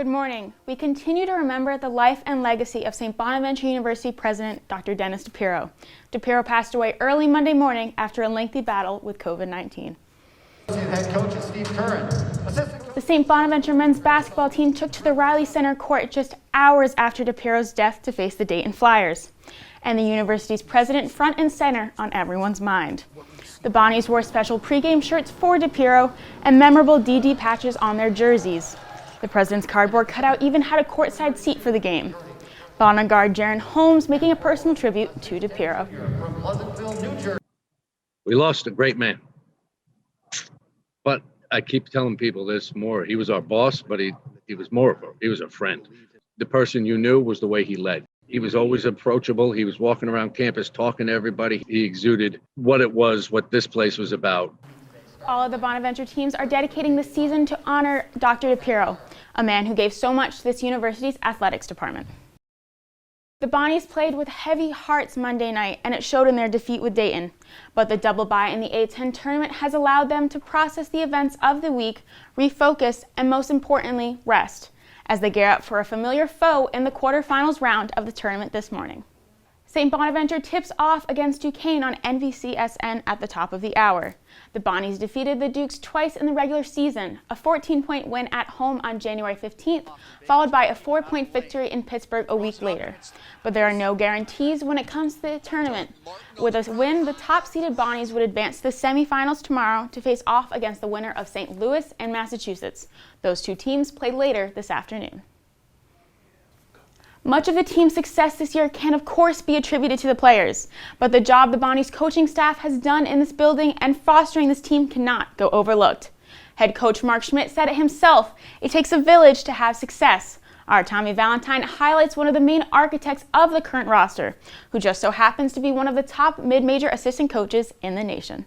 Good morning. We continue to remember the life and legacy of St. Bonaventure University President Dr. Dennis DePiero. DePiero passed away early Monday morning after a lengthy battle with COVID-19. Head coach is Steve Curran. The St. Bonaventure men's basketball team took to the Riley Center court just hours after DePiero's death to face the Dayton Flyers. And the university's president front and center on everyone's mind. The Bonnies wore special pregame shirts for DePiero and memorable DD patches on their jerseys. The president's cardboard cutout even had a courtside seat for the game. Bonnie guard Jaron Holmes making a personal tribute to DePiero. We lost a great man. But I keep telling people this more. He was our boss, but he was more of he was a friend. The person you knew was the way he led. He was always approachable. He was walking around campus talking to everybody. He exuded what it was, what this place was about. All of the Bonaventure teams are dedicating the season to honor Dr. DePiero, a man who gave so much to this university's athletics department. The Bonnies played with heavy hearts Monday night, and it showed in their defeat with Dayton. But the double bye in the A10 tournament has allowed them to process the events of the week, refocus, and most importantly, rest, as they gear up for a familiar foe in the quarterfinals round of the tournament this morning. St. Bonaventure tips off against Duquesne on NBCSN at the top of the hour. The Bonnies defeated the Dukes twice in the regular season, a 14-point win at home on January 15th, followed by a 4-point victory in Pittsburgh a week later. But there are no guarantees when it comes to the tournament. With a win, the top-seeded Bonnies would advance to the semifinals tomorrow to face off against the winner of St. Louis and Massachusetts. Those two teams play later this afternoon. Much of the team's success this year can, of course, be attributed to the players, but the job the Bonnies coaching staff has done in this building and fostering this team cannot go overlooked. Head coach Mark Schmidt said it himself, it takes a village to have success. Our Tommy Valentine highlights one of the main architects of the current roster, who just so happens to be one of the top mid-major assistant coaches in the nation.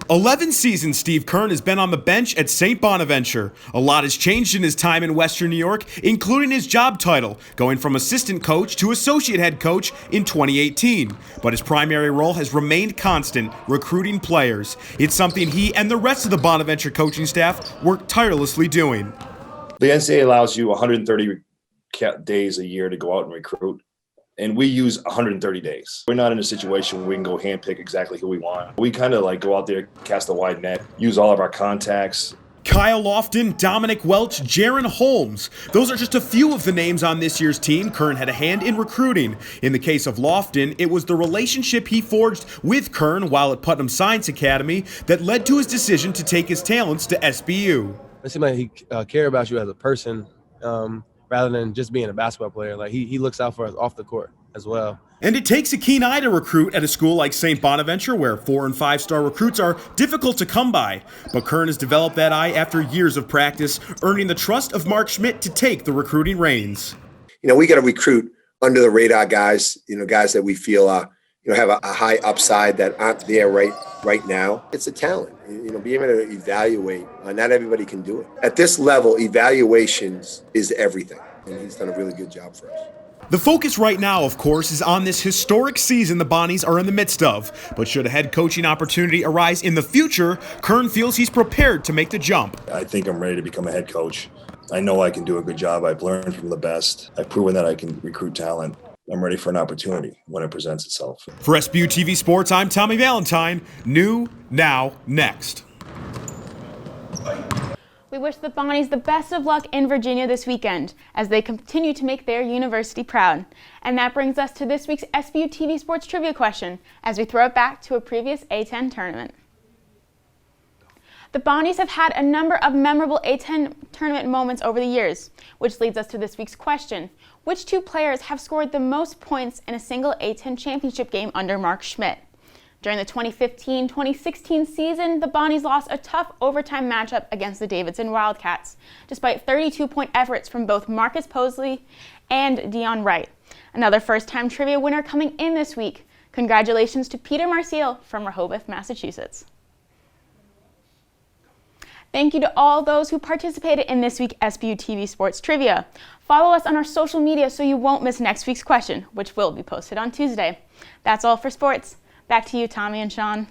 11 seasons Steve Curran has been on the bench at St. Bonaventure. A lot has changed in his time in Western New York, including his job title, going from assistant coach to associate head coach in 2018. But his primary role has remained constant, recruiting players. It's something he and the rest of the Bonaventure coaching staff work tirelessly doing. The NCAA allows you 130 days a year to go out and recruit. And we use 130 days. We're not in a situation where we can go handpick exactly who we want. We kind of go out there, cast a wide net, use all of our contacts. Kyle Lofton, Dominic Welch, Jaron Holmes. Those are just a few of the names on this year's team Curran had a hand in recruiting. In the case of Lofton, it was the relationship he forged with Curran while at Putnam Science Academy that led to his decision to take his talents to SBU. It seems like he cares about you as a person. Rather than just being a basketball player. He looks out for us off the court as well. And it takes a keen eye to recruit at a school like St. Bonaventure, where 4- and 5-star recruits are difficult to come by. But Curran has developed that eye after years of practice, earning the trust of Mark Schmidt to take the recruiting reins. We got to recruit under the radar guys, guys that we feel have a high upside that aren't there right now. It's a talent, being able to evaluate. Not everybody can do it. At this level, evaluations is everything, and he's done a really good job for us. The focus right now, of course, is on this historic season the Bonnies are in the midst of. But should a head coaching opportunity arise in the future, Curran feels he's prepared to make the jump. I think I'm ready to become a head coach. I know I can do a good job. I've learned from the best. I've proven that I can recruit talent. I'm ready for an opportunity when it presents itself. For SBU-TV Sports, I'm Tommy Valentine. New, now, next. We wish the Bonnies the best of luck in Virginia this weekend as they continue to make their university proud. And that brings us to this week's SBU-TV Sports Trivia question as we throw it back to a previous A10 tournament. The Bonnies have had a number of memorable A10 tournament moments over the years, which leads us to this week's question. Which two players have scored the most points in a single A10 championship game under Mark Schmidt? During the 2015-2016 season, the Bonnies lost a tough overtime matchup against the Davidson Wildcats, despite 32-point efforts from both Marcus Posley and Dion Wright. Another first-time trivia winner coming in this week. Congratulations to Peter Marcial from Rehoboth, Massachusetts. Thank you to all those who participated in this week's SBU-TV Sports Trivia. Follow us on our social media so you won't miss next week's question, which will be posted on Tuesday. That's all for sports. Back to you, Tommy and Sean.